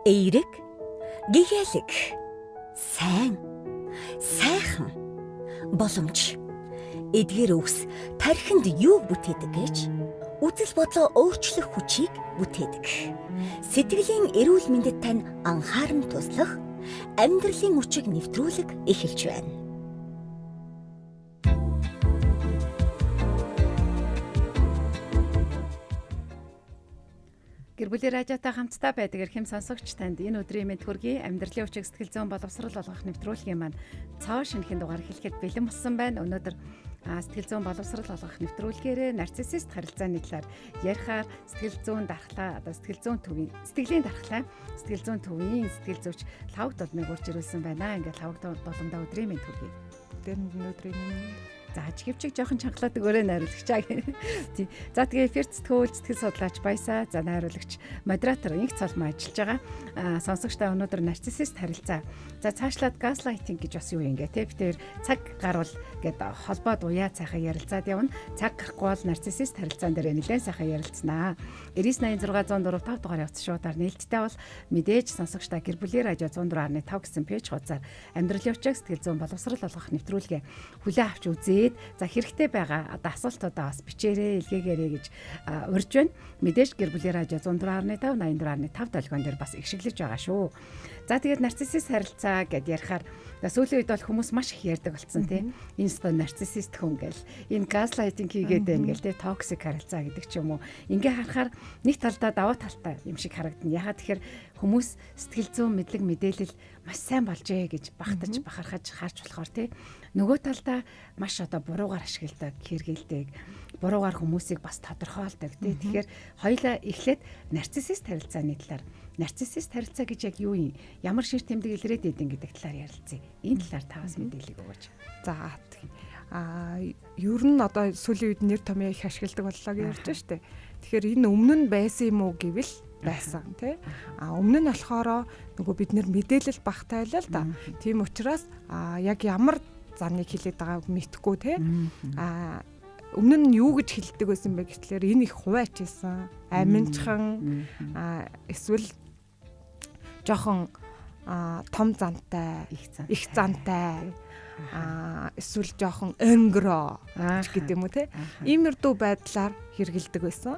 эерэг, гэгээлэг, сайн, сайхан, боломж, эдгээр үгс тархинд юу бүтээдэг гэж үзэл бодлоо өөрчлөх хүчийг бүтээдэг. Сэтгэлийн эрүүл мэндэд тань анхааран туслах амьдралын хүчийг нэвтрүүлэг эхэлж байна. Гэр бүлийн радиотой хамтдаа байдаг эрхэм сонсогч танд энэ өдрийн мэд хүргэе. Амьдралын хүчийг сэтгэл зүйн боловсрол болгох нэвтрүүлгийн маань цоо шинэхэн дугаар эхлэхэд бэлэн болсон байна. Өнөөдөр сэтгэл зүйн боловсрол болгох нэвтрүүлгээрээ нарциссист харилцааны талаар ярихаар сэтгэл зүйн дархлаа, сэтгэл зүйн төвийн сэтгэлийн дархлаа, сэтгэл зүйн төвийн сэтгэл зүйч Лавг Долмыг урьж ирүүлсэн байна. Ингээд Лавг Долмдаа өдрийн мэд хүргэе. Тэр өдрийн за хөвчиг жоохон чангалаад өгөөрэй найруулагчаа. Тий. За тэгээ эфир сэтгүүлч сэтгэл судлаач Баясаа, за найруулагч модератор инх цолмоо ажиллаж байгаа. Сонсогчтой өнөөдөр нарциссист харилцаа. За цаашлаад газлайтинг гэж бас юу юм гээ те. Бид цаг гарвал гээд холбоод уяа цайхаа ярилцаад явна. Цаг гарахгүй бол нарциссист харилцаан дээр нэлээд сайхан ярилцсанаа. 986 104 5 дугаар явц шуудаар нээлттэй бол мэдээж сонсогчтой гэр бүлийн радио 104.5 гэсэн пэйж хуудасаар амьдралын хүчийг сэтгэл зүйн боловсрол болгох нэвтрүүлгээ хүлээн авч үзээ. За хэрэгтэй байгаа одоо асуултуудаа бас бичээрэй, илгээгээрэй гэж урьж байна. Мэдээж гэр бүлийн радио 104.5 84.5 долгион дээр бас игшиглэж байгаа шүү. За тэгээд нарциссист харилцаа гэдээ ярихаар сүүлийн үед бол хүмүүс маш их ярьдаг болсон тийм. Энэ сто нарциссист хүн гэл энэ газлайтинг хийгээд байна гэл тийм токсик харилцаа гэдэг ч юм уу. Ингээ харахаар нэг талдаа даваа талтай юм шиг харагдана. Ягаад тэгэхээр хүмүүс сэтгэл зүйн мэдлэг мэдээлэл маш сайн болжээ гэж багтаж бахархаж харж болохоор тийм. Нөгөө талдаа маш одоо буруугаар ашигладаг, хэрэгэлдэг, буруугаар хүмүүсийг бас тодорхойлдог тий. Тэгэхээр хоёулаа эхлээд нарциссист харилцааны талаар нарциссист харилцаа гэж яг юу юм? Ямар шир тэмдэг илрээд идэв гэдэг талаар ярилцъя. Энэ талаар тавас мэдээлэл өгөөч. За ер нь одоо сүүлийн үед нэр томьёо их ашигладаг боллоо гэж ярьж штэ. Тэгэхээр энэ өмнө нь байсан юм уу гэвэл байсан тий. Өмнө нь болохоор нөгөө бид нэр мэдээлэл багтаалаа л да. Тийм учраас яг ямар заныг хэлээд байгааг мэдхгүй тий. Өмнө нь юу гэж хэлдэг байсан бэ гэхлээр энэ их хуваач байсан. Аминчхан эсвэл жоохон том зантай, их зантай эсвэл жоохон өнгөрөө гэдэг юм уу те. Иймэрдүү байдлаар хэрэгэлдэг байсан.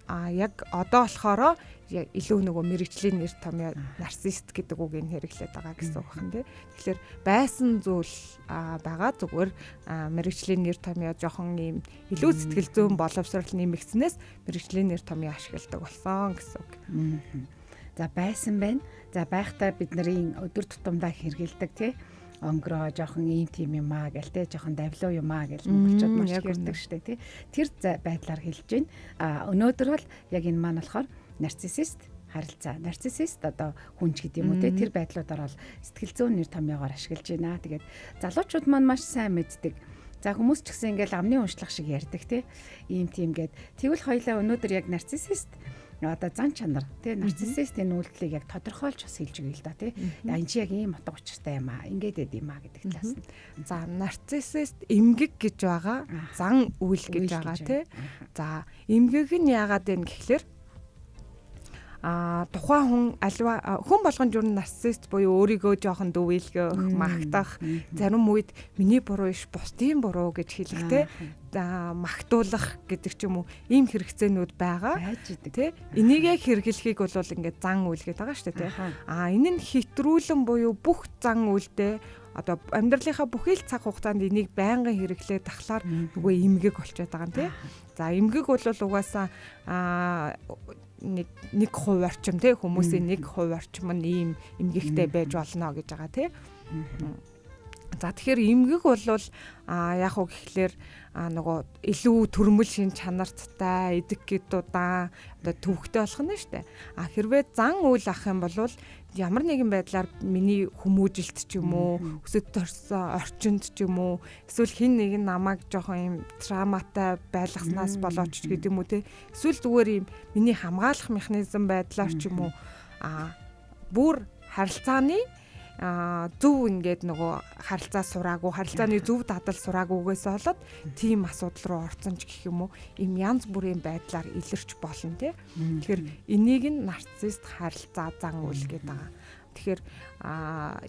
Яг одоо болохоро илүү нөгөө мэрэгжлийн нэр томьёо нарциссист гэдэг үгийг хэрэглээд байгаа гэсэн үг байна те. Тэгэхээр байсан зүйл байгаа зүгээр мэрэгжлийн нэр томьёо жоохон ийм илүү сэтгэл зүйн боловсрол нэмэгдснээс мэрэгжлийн нэр томьёо ашигладаг болсон гэсэн үг. За байсан байна. За байхдаа бид нарын өдөр тутамдаа хэрэгэлдэг тий. Онгороо жоохон ийм тийм юм аа гэл те жоохон давлуу юм аа гэл монголчууд маш ярьдаг штэ тий. Тэр байдлаар хэлж байна. Өнөөдөр бол яг энэ маань болохоор нарциссист харилцаа. Нарциссист одоо хүнч гэдэг юм уу те тэр байдлуудаар бол сэтгэл зүйн нэр томьёогоор ашиглаж байна. Тэгээд залуучууд маань маш сайн мэддэг. За хүмүүс ч гэсэн ингээл амны уншлах шиг ярьдаг тий. Ийм тийм гээд тэгвэл хоёлаа өнөөдөр яг нарциссист одоо зан чанар тий нарциссистийн үйлдэлийг яг тодорхойлж бас хэлж өгье л да тий. Энэ чи яг ийм утга учиртай юм аа. Ингээд байд юм аа гэдэг талаас нь. За нарциссист эмгэг гэж байгаа, зан үйл гэж байгаа тий. За эмгэг нь яагаад вэ гэхлээр тухайн хүн альва хүн болгонд юу нарциссист буюу өөрийгөө жоохон дөвөөлгөх, магтах, зарим үед миний буруу иш бусдын буруу гэж хэлэхтэй магтуулах гэдэг ч юм уу ийм хэрэгцээнүүд байгаа тий. Энийгээ хэрэглэхийг бол ингээд зан үйл гэдэг байгаа шүү дээ тий. Энэ нь хэтрүүлэн буюу бүх зан үйлдээ одоо амьдралынхаа бүхий л цаг хугацаанд энийг байнгын хэрэглээд тахлаар нөгөө эмгэг болчиход байгаа юм тий. За эмгэг бол угаасаа нэг хувь орчим тий хүмүүсийн нэг хувь орчим нь ийм эмгэгтэй байж болно гэж байгаа тий. За тэгэхээр эмгэг бол яг уу гэхлээр нөгөө илүү төрмөл шин чанартай эдэг гэдудаан одоо төвхтэй болох нь шүү дээ. Хэрвээ зан үйл ах юм бол ямар нэгэн байдлаар миний хүмүүжилт ч юм уу өсөд төрсөн орчинд ч юм уу эсвэл хин нэг нь намайг жоохон юм травматай байлгаснаас болооч гэдэг юм уу те эсвэл зүгээр юм миний хамгаалах механизм байдлаар ч юм уу бүр харилцааны зөв ингээд нөгөө харилцаа сураагүй, харилцааны зөв дадал сураагүйгээс болоод тийм асуудал руу орсон ч гэх юм уу, им янз бүрийн байдлаар илэрч болно тий. Тэгэхээр энийг нь нарцисст харилцаа зан үйл гэдэг байгаа. Тэгэхээр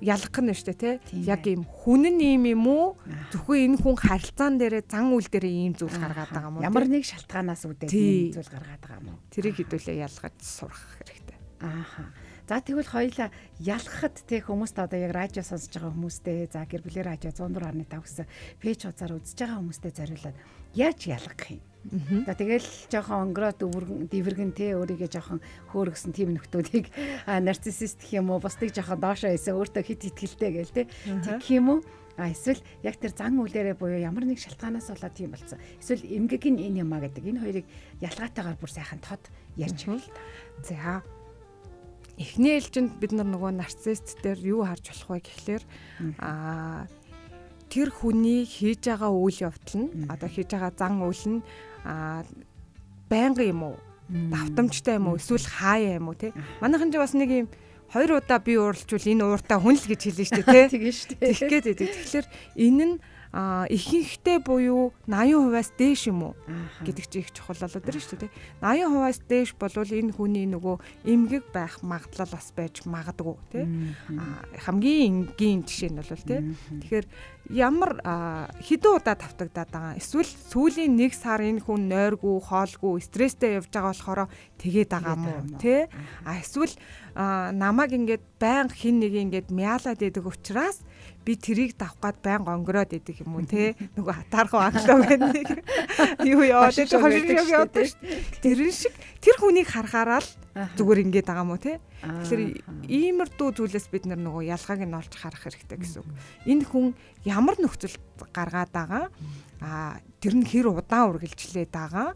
ялгах нь шүү дээ тий. Яг ийм хүн нь ийм юм уу? Зөвхөн энэ хүн харилцаан дээрээ зан үйл дээрээ ийм зүйл гаргаад байгаа юм уу? Ямар нэг шалтгаанаас үүдээд ийм зүйл гаргаад байгаа юм уу? Тэрийг хэдүүлээ ялгаж сурах хэрэгтэй. Ааха. За тэгвэл хоёулаа ялгахад тий хүмүүст одоо яг радио сонсож байгаа хүмүүстээ за гэр бүлийн радио 104.5 гэсэн пэйж хуудасаар үзэж байгаа хүмүүстээ зориулаад яаж ялгах юм? За тэгэл жоохон өнгөрөө дивэргэн тий өөрийгөө жоохон хөөргсөн тийм нөхдүүдийг нарциссист гэх юм уу бусдыг жоохон доошоо хийсэн өөртөө хит хитгэлтэй гээл тий гэх юм уу? Эсвэл яг тэр зан үйлээрээ буюу ямар нэг шалтгаанаас болоод тийм болсон. Эсвэл эмгэг нь энэ юм а гэдэг энэ хоёрыг ялгаатайгаар бүр сайхан тод ярьж байгаа л За та. эхний ээлжинд бид нөгөө нарцисст дээр юу харж болох вэ гэхлээр тэр хүний хийж байгаа үйл явдал нь одоо хийж байгаа зан үйл нь байнга юм уу? Давтамжтай юм уу? Эсвэл хаяа юм уу те? Манайхан ч бас нэг юм 2 удаа би уурлчвал энэ ууртаа хүн л гэж хэлнэ шүү дээ те. Тэгэн шүү дээ. Тэгэх гээд байдаг. Тэгэхээр энэ нь ихэнхдээ буюу 80%-аас дээш юм уу гэдэг чинь их чухал болоод байна шүү дээ. 80%-аас дээш болвол энэ хүний нөгөө эмгэг байх магадлал бас байж магадгүй тий. Хамгийн энгийн жишээ нь бол тий. Тэгэхээр ямар хэдэн удаа тавтагдаад байгаа. Эсвэл сүүлийн 1 сар энэ хүн нойргүй, хоолгүй, стресстэй явж байгаа болохоор тэгээд байгаа юм уу тий. Эсвэл намайг ингээд байнга хин нэг ингээд мяалаад идэг учраас би тэрийг давх гад байнга онгороод идэг юм уу те нөгөө хатаархуу англоо гэдэг юу яваад хошиг яваад тэрэн шиг тэр хүнийг харахаараа л зүгээр ингээд байгаа юм уу те тэгэхээр иймэрдүү зүйлээс бид нөгөө ялгааг нь олж харах хэрэгтэй гэсэн үг. Энэ хүн ямар нөхцөлд гаргаад байгаа тэр нь хэр удаан үргэлжлээд байгаа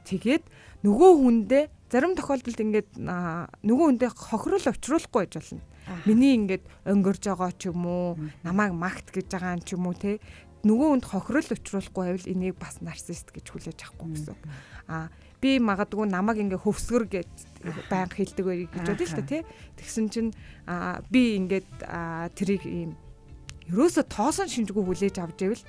тэгээд нөгөө хүндээ зарим тохиолдолд ингээд нөгөө хүндээ хохирол учруулахгүй байж болно. Миний ингээд өнгөрж байгаа ч юм уу, намайг магт гэж байгаа ч юм уу те нөгөө хүнд хохирол учруулахгүй байвал энийг бас нарцист гэж хүлээж авахгүй гэсэн. Би магадгүй намайг ингээ хөвсгөр гэж байнга хэлдэг байг гэж бодъё л та тий. Тэгсэн чинь би ингээд тэрийг ийм ерөөсө тоосон шинжгүй хүлээж авч ивэл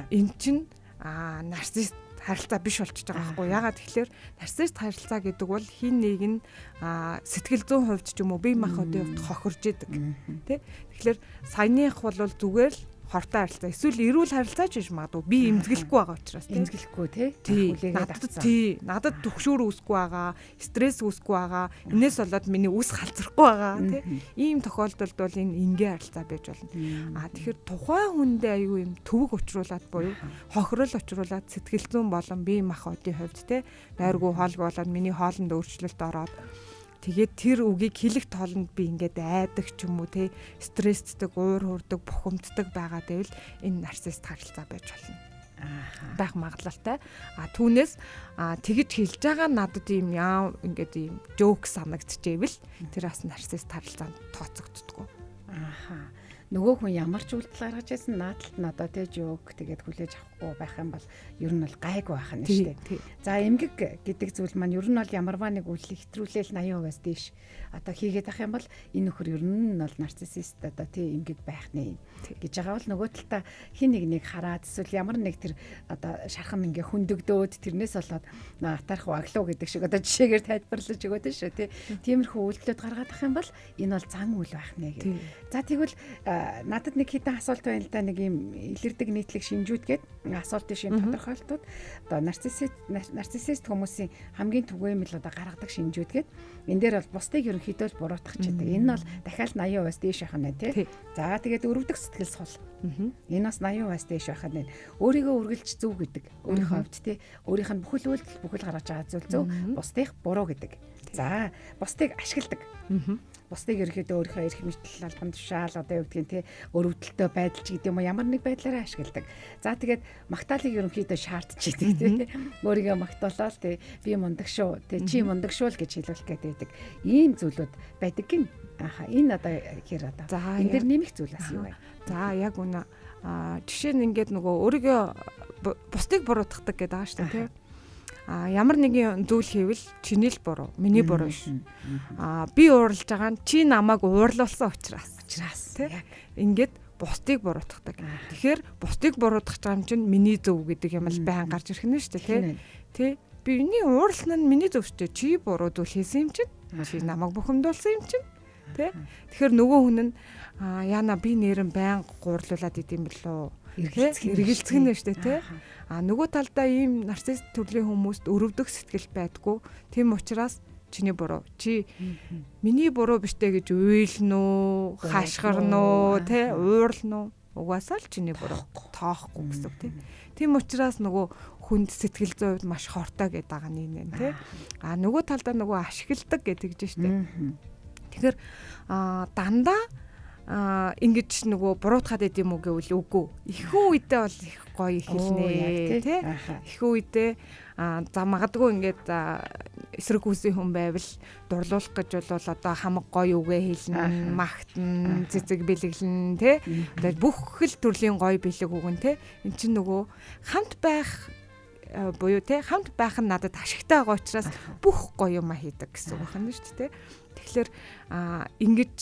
эн чинь нарцист харилцаа биш болчихж байгаа байхгүй. Ягаад тэгэхээр нарцист харилцаа гэдэг бол хин нэг нь сэтгэл зүйн хувьд ч юм уу бие махбодын хувьд хохирж идэг. Тэ? Тэгэхээр саяных бол зүгээр л хортой харилцаа эсвэл эрүүл харилцаа ч биш магадгүй би эмзэглэхгүй байгаа учраас эмзэглэхгүй тий надад төгшөөр үүсэхгүй байгаа стресс үүсэхгүй байгаа энэс болоод миний үс халзрахгүй байгаа тий ийм тохиолдолд бол энэ ингийн харилцаа байж болно тэгэхээр тухайн хүндээ аюу юм төвөг учруулад буюу хохирол учруулад сэтгэл зүйн болон бие махбодын хувьд тий нойргүй хоолгүй болоод миний хоолнд өөрчлөлт ороод тэгээд тэр үгийг хэлэх тоолонд би ингээд айдаг ч юм уу те стресстэй уур хуурдаг бухимддаг байгаа гэвэл энэ нарцист харилцаа байж болно. Байх магадлалтай. Түүнээс тэгж хэлж байгаа надад ийм ингээд ийм жоок санагдчихэвэл тэр бас нарцист харилцаанд тооцогддоггүй. Нөгөө хүн ямар ч үйлдэл гаргаж байсан наадалт нь одоо тэ жоок тэгээд хүлээж авахгүй байх юм бол ер нь бол гайгүй байх нь шүү дээ. За эмгэг гэдэг зүйл маань ер нь бол ямарваа нэг үйлдэл хэтрүүлэл 80%-аас дээш одоо хийгээд ах юм бол энэ нөхөр ер нь бол нарциссист одоо тэ эмгэг байх нэ гэж байгаа бол нөгөө талдаа хин нэг хараад эсвэл ямар нэг тэр одоо шархан ингээ хөндөгдөөд тэрнээс болоод атарх аглуу гэдэг шиг одоо жишээгээр тайлбарлаж өгөөд шүү тэ. Тиймэрхүү үйлдэлүүд гаргаад ах юм бол энэ бол зан үйл байх нэ гэдэг. За тэгвэл надад нэг хэдэн асуулт байна л да нэг юм илэрдэг нийтлэг шинжүүд гээд асуултын шин тодорхойлтууд одоо нарциссист хүмүүсийн хамгийн түгээмэл одоо гаргадаг шинжүүд гээд энэ дээр бол бусдыг ерөнхийдөө л буруутгах чаддаг. Энэ нь бол дахиад 80%-аас дээш байх нь тий. За тэгээд өрөвдөх сэтгэл сул. Энэ бас 80%-аас дээш байх нь. Өөрийгөө үргэлж зөв гэдэг. Өөрийнхөө хувьд тий. Өөрийнх нь бүхэл үйлдэл бүхэл гаргаж байгаа зүйл зөв. Бусдыг буруу гэдэг. За бусдыг ашигладаг. Бусдыг ерөөхдөө өөрийнхөө эрх мэдэл албан тушаал одоо юу гэдгийг тий өрөвдөлтөө байдалч гэдэг юм уу ямар нэг байдлаараа ашигладаг. За тэгээд магтаалыг ерөнхийдөө шаардж идэг тий. Өөрийгөө магтаалал тий би мундаг шүү тий чи мундаг шүү л гэж хэлүүлэх гээд байдаг. Ийм зүйлүүд байдаг гин. Энэ одоо хэр одоо энэ дэр нэмэх зүйл бас юу вэ? За яг үнэ жишээ нь ингээд нөгөө өөрийгөө бусдыг буруутгадаг гэдэг байгаа шүү дээ тий. ямар нэгэн зүйл хийвэл чиний л буруу, миний буруу биш. Би уурлаж байгаа нь чи намайг уурлуулсан учраас тий. Ингээд бусдыг буруутгадаг. Тэгэхээр бусдыг буруутгах юм чинь миний зөв гэдэг юм л байн гарч ирэх нь шүү дээ тий. Биний уурлал нь миний зөв шүү дээ. Чи буруу зүйл хийсэн юм чинь. Чи намайг бухимдуулсан юм чинь. Тэ? Тэгэхээр нөгөө хүн нь яана би нэрэн байн гуурлуулад идэм билүү. Эргэлцэх нь шүү дээ тий. Нөгөө талдаа ийм нарцисс төрлийн хүмүүст өрөвдөх сэтгэл байдгүй. Тийм учраас чиний буруу. Чи миний буруу биш дээ гэж уйлна уу, хашгирна уу, тий, уурлна уу? Угаасаа л чиний буруу. Тоохгүй гэсэн үг тий. Тийм учраас нөгөө хүнд сэтгэл зүйн хувьд маш хортой гэдэг байгаа нэг нэ тий. Нөгөө талдаа нөгөө ашигладаг гэдэг гэж штэ. Тэгэхээр дандаа ингэж нөгөө буруутгаад идэм үү гэвэл үгүй. Ихэнх үедээ бол их гоё ихэлнэ тий. Их үедээ за магадгүй ингээд эсрэг хүсийн хүн байвал дурлуулах гэж бол одоо хамаг гоё үгээ хэлнэ, магтана, цэцэг бэлэглэн тий. Тэгээд бүх л төрлийн гоё бэлэг үгэн тий. Эн чинь нөгөө хамт байх буюу тий хамт байх нь надад ашигтай байгаа учраас бүх гоё юма хийдэг гэсэн үг байна шүү дээ. Тэгэхээр ингэж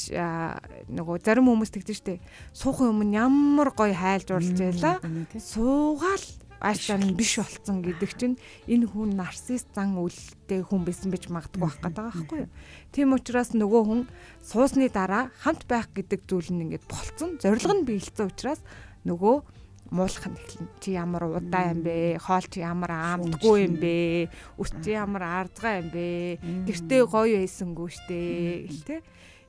нөгөө зарим хүмүүс тэгдэж штэ суухан юм ямар гоё хайлж урлж байла суугаал аашаа нь биш болцсон гэдэг чинь энэ хүн нарцисс зан үйлтэй хүн байсан байж магадгүй байх гэдэг байгаа байхгүй юу. Тийм учраас нөгөө хүн суусны дараа хамт байх гэдэг зүйл нь ингээд болцсон зорилго нь биелсэн учраас нөгөө муулах нь эхэлнэ. Чи ямар удаа юм бэ? Хоол чи ямар аамдгүй юм бэ? Үс чи ямар ардгаа юм бэ? Тэртээ гоё байсангүй штэ гэл те.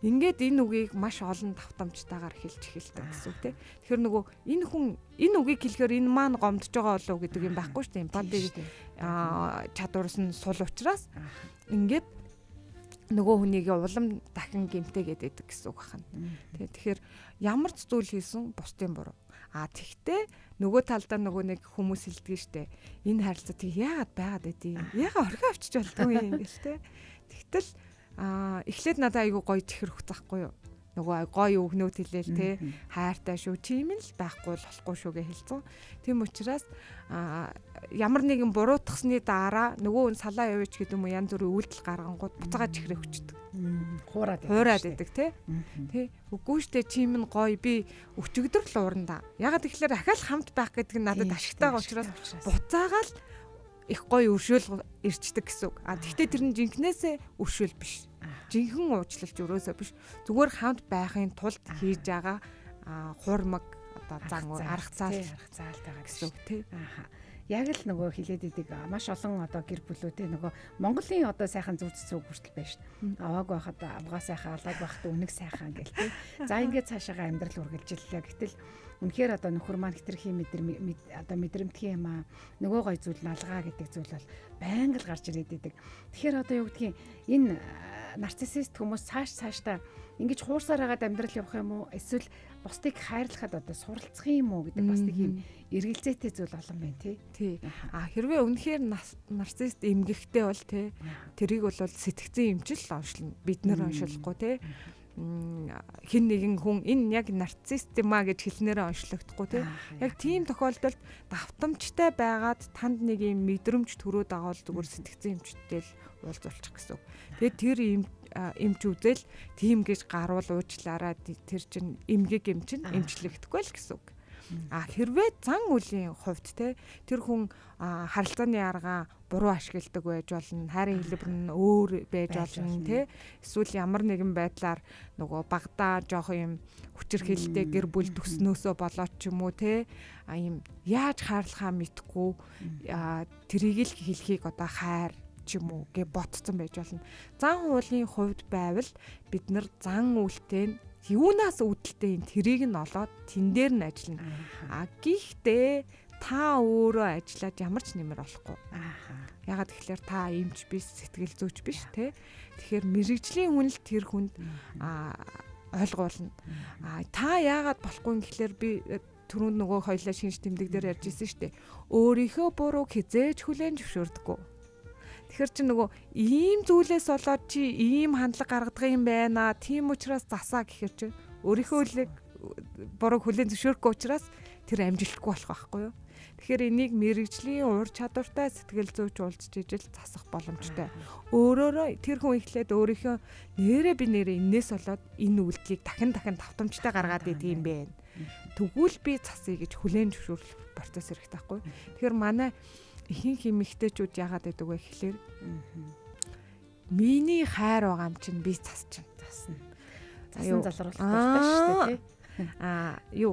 Ингээд энэ үгийг маш олон давтамжтайгаар хэлж эхэлдэг гэсэн үг те. Тэгэхээр нөгөө энэ хүн энэ үгийг хэлэхээр энэ маань гомдож байгаа болов уу гэдэг юм байхгүй штэ. Эмпати чадварс нь сул учраас ингээд нөгөө хүнийг улам дахин гэмтээгээд байдаг гэсэн үг байна. Тэгэхээр ямар ч зүйл хийсэн бусдын буруу. Тэгтээ нөгөө талдаа нөгөө нэг хүмүүс хэлдэг штэ. Энэ харилцаа тийг яагаад байгаад байдیں۔ Яагаад орхио авчиж болдгүй юм гэл те. Тэгтэл эхлээд надад айгүй гоё чихэр өгөх захгүй юу. Нөгөө гоё өгнөд хэлээл те. Хайртай шүү. Чим л байхгүй болохгүй шүүгээ хэлцэн. Тийм учраас ямар нэгэн буруутгасны дараа нөгөө хүн салаа явууч гэдэг юм уу янз бүрийн үйлдэл гаргангууд буцаага чихрээ өчтдөг. Хуураад идэг те. Үгүй штэ чим нь гоё би өчигдөр л уурна. Ягаад тэгэхээр ахаал хамт байх гэдэг нь надад ашигтай байгаа учраас буцаага л их гоё өршөөл ирчдэг гэсэн үг. Тэгтээ тэр нь жинкнээсээ өршөөл биш. Жинхэнэ уучлалч өрөөсөө биш. Зүгээр хамт байхын тулд хийж байгаа хурмаг одоо зан арга заал байгаа гэсэн үг тий. Яг л нөгөө хилээд идэг маш олон одоо гэр бүлүүдээ нөгөө Монголын одоо сайхан зүвцэцүү хүртэл байна шүү дээ. Авааг байхад авгаа сайхан, алааг байхад үнэг сайхан гэл тий. За ингээд цаашаага амьдрал үргэлжиллээ. Гэтэл үнэхээр одоо нөхөр маань хитрхи одоо мэдрэмтгий юм аа. Нөгөө гой зүйл налгаа гэдэг зүйл бол байнга л гарч ирээд идэг. Тэгэхээр одоо юу гэдгийг энэ нарциссист хүмүүс цаашдаа ингэж хуурсаар хагаад амьдрал явах юм уу? Эсвэл бусдыг хайрлахад одоо суралцах юм уу гэдэг бас нэг юм эргэлзээтэй зүйл олон байна тий. Хэрвээ үнэхээр нарцисст эмгэгтэй бол тий тэрийг бол сэтгцэн эмчил оншлно. Бид нэр оншилахгүй тий. Хин нэгэн хүн энэ яг нарцисст юм а гэж хэлснээрээ онцлогдохгүй тий. Яг тийм тохиолдолд давтамжтай байгаад танд нэг юм мэдрэмж төрөөд байгаа бол зүгээр сэтгцэн эмчтэй л уулзуулчих гэсэн. Тэгээд тэр эмч үзэл тийм гэж гаруул уучлаараа тэр чин эмгэг эм чин эмчлэгдэхгүй л гэсэн үг. Хэрвээ зан үлийн хувьд те тэр хүн харилцааны арга буруу ашигладаг байж болно, хайрын хэлбэр нь өөр байж болно те эсвэл ямар нэгэн байдлаар нөгөө багадаа жоох юм хүчирхээлтэй гэр бүл төснөөсөө болоод ч юм уу те юм яаж хаарлахаа мэдгүй тэрийг л хэлхийг одоо хайр ч юм уу гэж ботцсон байж болно. Зан уулын хувьд байвал бид нар зан үйлтэй юунаас үүдэлтэй тэрийг нь олоод тэн дээр нь ажиллана. Гэхдээ та өөрөө ажиллаад ямар ч нэмэр болохгүй. Ягаад тэгэхээр та эмч биш, сэтгэл зүйч биш те. Тэгэхээр мэрэгжлийн хүн л тэр хүнд ойлгуулна. Та яагаад болохгүй гэхээр би түрүүнд нөгөө хоёлаа шинж тэмдэг дээр ярьж ирсэн шүү дээ. Өөрийнхөө бурууг хизээж хүлээн зөвшөөрдөггүй. Тэгэхээр чи нөгөө ийм зүйлээс болоод чи ийм хандлага гаргадаг юм байна. Тийм учраас засаа гэхээр чи өөрийнхөө үлэг бурууг хүлээн зөвшөөрөхгүй учраас тэр амжилтгүй болох байхгүй юу? Тэгэхээр энийг мэрэгжлийн ур чадвартай сэтгэл зүйч уулзж ижил засах боломжтой. Өөрөөрөө тэр хүн ихлээд өөрийнхөө нэрээ энээс болоод энэ үйлдэлийг дахин давтамжтай гаргаад идэв юм бэ. Тэгвэл би засъя гэж хүлээн зөвшөөрөх процесс хэрэгтэй байхгүй. Тэгэхээр манай ихэнх эмэгтэйчүүд яагаад гэдэг вэ гэхлээр миний хайр байгаа юм чинь би засна. Засан залруулах дуртай шүү дээ тий.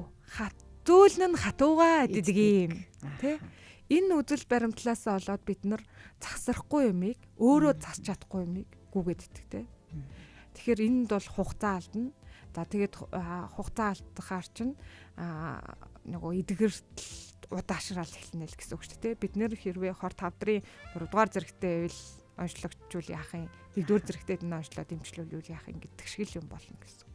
Зөөлн нь хатуугаа гэдэг юм тий. Энэ үзэл баримтлаас болоод бид нар засрахгүй юмыг өөрөө засч чадахгүй юмыг гүгээд итгэдэг тий. Тэгэхээр энэнд бол хугацаа алдна. За тэгээд хугацаа алдахаар чинь нөгөө эдгэртэл удаашрал эхэлнэ л гэсэн үг шүү дээ. Бид нэр хэрвээ 25 3 дугаар зэрэгтэй байвал онцлогчвол яах юм? 1-р зэрэгтэй энэ онцлоо дэмжлүүлвэл яах юм гэдэг шиг юм болно гэсэн.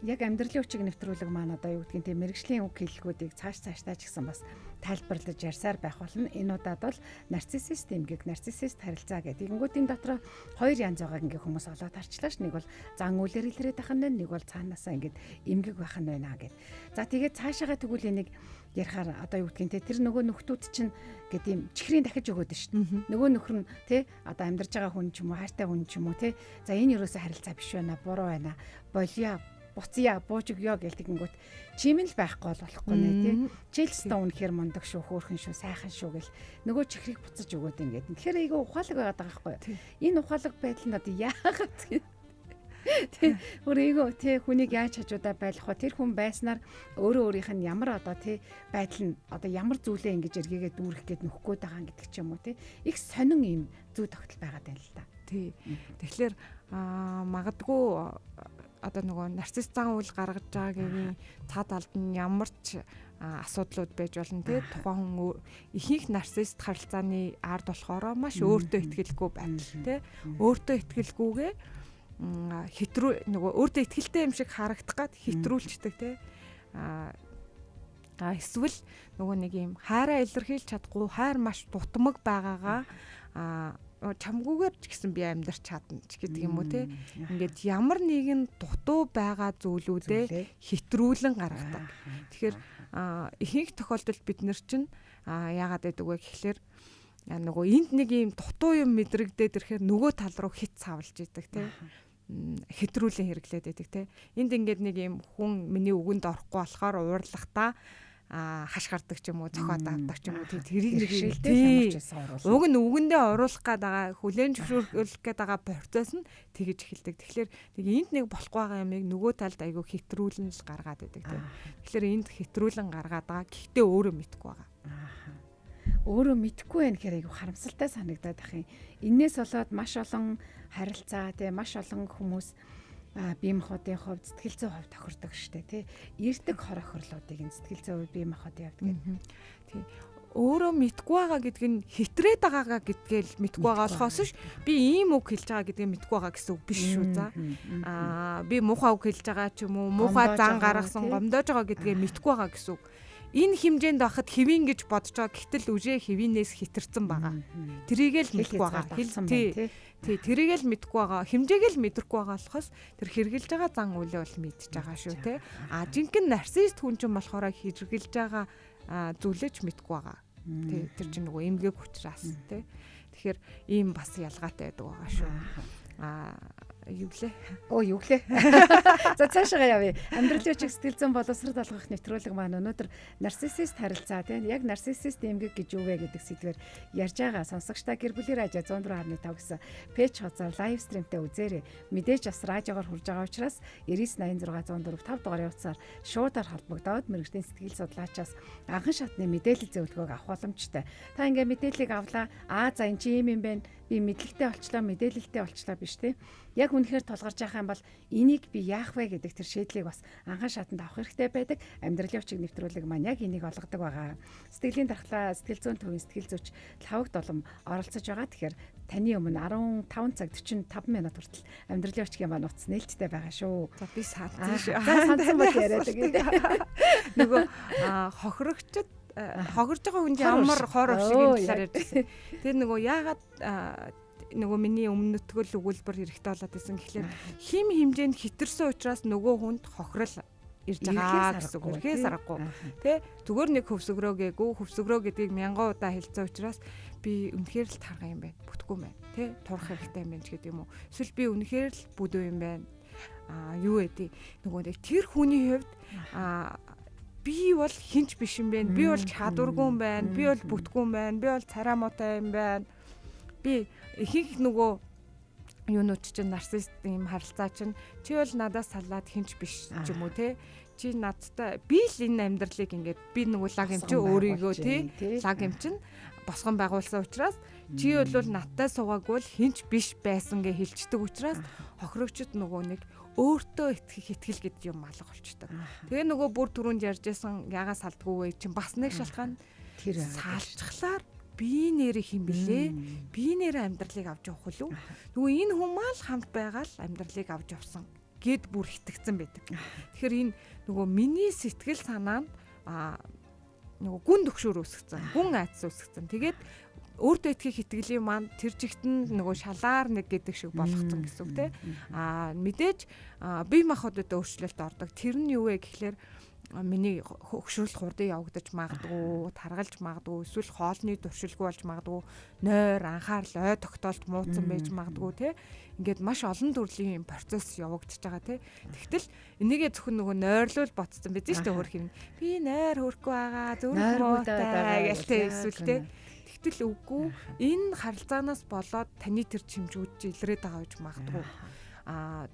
Яг амьдралын хүчийг нэвтрүүлэг маань одоо юу гэдгийг тийм мэрэгжлийн үг хэллэгүүдийг цаашдаа ч гэсэн бас тайлбарлаж ярьсаар байх болно. Энэ удаад бол нарциссист эмгэг, нарциссист харилцаа гэдэг. Ингэнгүүтийн дотор хоёр янз байгаа ингээ хүмүүс олоод харчлаа ш. Нэг бол зан үйлээр илрээд байх нь, нэг бол цаанаасаа ингээд эмгэг байх нь байна гэд. За тэгээд цаашаага тэгвэл энийг ярихаар одоо юу гэдгийг тэр нөгөө нөхдүүд чинь гэдэг юм чихрийн дахиж өгөөд ш. Нөгөө нөхөр нь тий одоо амьдарч байгаа хүн ч юм уу, хайртай хүн ч юм уу тий. За энэ юусоо харилцаа биш байна, буруу байна. Болио буцъя бууж өгё гэлдэг гингүүт чимэл байхгүй болохгүй нэ тий. Челстэ үнэхээр мундаг шүү, хөөрхөн шүү, сайхан шүү гэл нөгөө чихрийг буцаж өгөөд ингээд. Тэгэхээр айгүй ухаалаг байгаад байгаа байхгүй. Энэ ухаалаг байдал нь одоо яагаад тий өөрийгөө тий хүнийг яаж хажуудаа байлгах вэ? Тэр хүн байснаар өөрөө өөрийнх нь ямар одоо тий байдал нь одоо ямар зүйлээ ингэж эргээгээ дүүрэх гээд нөхгүй байгаа гэдэг ч юм уу тий. Их сонин юм зүй тогтол байгаад байна л да. Тий. Тэгэхээр магадгүй одоо нөгөө нарцисс зан үйл гаргаж байгаагийн цаад алд нь ямар ч асуудлууд байж болно тий. Тухайн хүн ихэнх нарцисст харилцааны ард болохоор маш өөртөө итгэлгүй байдал тий. Өөртөө итгэлгүйгээ хэтрүү нөгөө өөртөө итгэлтэй юм шиг харагдах гад хэтрүүлчдэг тий. Эсвэл нөгөө нэг юм хайраа илэрхийлж чадахгүй, хайр маш дутмаг байгаагаа чамгүйгээр ч гэсэн би амьдарч чадна ч гэдэг юм уу те. Ингээд ямар нэгэн дутуу байгаа зүйлүүдээ хэтрүүлэн гаргадаг. Тэгэхээр ихэнх тохиолдолд бид нар чинь яагаад гэдэг вэ гэхлээр нөгөө энд нэг юм дутуу юм мэдрэгдээд ирэхээр нөгөө тал руу хит цавлж идэг те. Хэтрүүлэн хэрэглээд идэг те. Энд ингээд нэг юм хүн миний үгэнд орохгүй болохоор уурлахтаа хашгирдаг ч юм уу, цохоод авдаг ч юм уу. Тэрийг нэг уг нь үгэндээ оруулах гээд байгаа, хүлэн зөвшөөрөх гээд байгаа процесс нь тэгэж эхэлдэг. Тэгэхээр нэг энд нэг болохгүй байгаа юмыг нөгөө талд айгүй хэтрүүлэн л гаргаад байдаг тийм. Тэгэхээр энд хэтрүүлэн гаргаад байгаа. Гэхдээ өөрөө мэдгүй байгаа. Өөрөө мэдгүй байх гэхээр айгүй харамсалтай санагдаад ах юм. Иннээс болоод маш олон харилцаа тийм маш олон хүмүүс бие махбодын хувьд сэтгэл зүйн хувьд тохирдог штэ тий. Эрдэг хор охирлуудыг сэтгэл зүйн хувьд бие махбодын хувьд гэдэг. Тий. Өөрөө мэдгүй байгаа гэдг нь хэтрээд байгаагаа гэдгээл мэдгүй байгаа болохоос ш би ийм үг хэлж байгаа гэдгийг мэдгүй байгаа гэсэн үг биш шүү за. Би муухай үг хэлж байгаа ч юм уу, муухай зан гаргасан гомдоож байгаа гэдгээ мэдгүй байгаа гэсэн үг. Энэ хэмжээнд байхад хэвэн гэж бодож байгаа гэтэл үжээ хэвийнээс хитэрсэн байгаа. Тэрийг л мэдгүй байгаа. Тий, тэрийг л мэдгүй байгаа. Хэмжээг л мэдрэхгүй байгаа болохоос тэр хэрэгжилж байгаа зан үйлээ бол мэдж байгаа шүү те. Жинхэнэ нарцисст хүн ч юм болохоор хэрэгжилж байгаа зүйлээ ч мэдгүй байгаа. Тий, тэр чинь нөгөө эмгэг учраас те. Тэгэхээр ийм бас ялгаатай байдаг байгаа шүү. Юу лээ? Юу лээ? За цаашаа явъя. Амьдралын хүчийг сэтгэл зүйн боловсрол олгох нэвтрүүлэг маань өнөөдөр нарциссист харилцаа тийм яг нарциссист эмгэг гэж юу вэ гэдэг сэдвээр ярьж байгаа. Сонсогчдаа гэр бүлийн радио 104.5 гэсэн пэйж хуудасаар лайв стримтэй үзээрэй. Мэдээж бас радиогоор хурж байгаа учраас 9986 104 5 дугаарын утсаар шуудаар холбогдоод мэрэгжлийн сэтгэл судлаачаас анхан шатны мэдээлэл зөвлөгөөг авах боломжтой. Та ингээ мэдээллийг авлаа. За эн чи юм бэ? Би мэдлэгтэй болчлоо, мэдээлэлтэй болчлоо биш тийм. Яг үнэхээр тулгарч байгаа юм бол энийг би яах вэ гэдэг тэр шийдлийг бас анхан шатанд авах хэрэгтэй байдаг. Амьдралын хүчийг нэвтрүүлэг маань яг энийг олгодог байгаа. Сэтгэлийн дархлаа, сэтгэл зүйн төвийн сэтгэл зүйч Лхавагт Долом оролцож байгаа. Тэгэхээр таны өмнө 15 цаг 45 минут хүртэл амьдралын хүчгийн маань утас нээлттэй байгаа шүү. За би саадсан шүү. Саадсан бол яриад гэдэг. Нөгөө хохирогчд хогорж байгаа хүн ямар хор өвшгийн талаар ярьжсэн. Тэр нөгөө яагаад нөгөө миний өмнөтгэл өгүүлбэр хэрэгтэй болоод исэн гэхлээр хим хэмжээнд хитэрсэн учраас нөгөө хүнд хохирол ирж байгаа гэсэн үг. Ирэхээс аргагүй. Тэ зүгээр нэг хөвсгөрөө гээгүй, хөвсгөрөө гэдгийг мянган удаа хэлсэн учраас би үнэхээр л тарга юм байна. Бүтггүй юм байна. Тэ турах хэрэгтэй юм байна ч гэдэг юм уу. Эсвэл би үнэхээр л бүдүү юм байна. Юу гэдэг нөгөө нэг тэр хүний хувьд би бол хинч биш юм байна. Би бол чадваргүй юм байна. Би бол бүтггүй юм байна. Би бол царай муутай юм байна. Би ихэнх нөгөө юунууд чинь нарцист юм харилцаа чинь чи бол надаас салаад хинч биш ч юм уу те чи надтай би л энэ амьдралыг ингээд би нөгөө лаг юм чи өөрийгөө те лаг юм чинь босгон байгуулсан учраас чи бол надтай суугаагүй л хинч биш байсан гэж хэлцдэг учраас хохирогчд нөгөө нэг өөртөө итгэх итгэл гэдэг юм алга болчдөг. Тэгээ нөгөө бүр түрүүнд ярьжсэн ягаа салдгүй вэ чинь бас нэг шалтгаан тэр салжглаар би нэрээ хин блэ? Би нэрээ амьдралыг авч явах уу? Нөгөө энэ хүмүүс хамт байгаа л амьдралыг авч явсан гэд бүр итгэцэн байдаг. Тэгэхээр энэ нөгөө миний сэтгэл санаа нь нөгөө гүн төгшөөр үүсгэсэн, гүн айдас үүсгэсэн. Тэгээд өөртөө итгэх итгэлийн маань тэр жигтэн нөгөө шалаар нэг гэдэг шиг болгоцсон гэсэн үг те. Мэдээж бие махбодод өөрчлөлт ордог. Тэр нь юу вэ гэхлээр миний хөгшрөл хурдан явагдаж магадгүй, таргалж магадгүй, эсвэл хоолны туршилгүй болж магадгүй, нойр, анхаарал, ой тогтоолт мууцсан байж магадгүй те. Ингээд маш олон төрлийн процесс явагдаж байгаа те. Тэгтэл энийгээ зөвхөн нөгөө нойрлуул ботцсон биз дээ өөр хэрэг. Би нойр хөрөхгүй байгаа, зөвхөн муутай гэлтэй эсвэл те. Тэгтэл үгүй энэ харилцаанаас болоод таны тэр чимжүүд илрээд байгаа гэж магадгүй.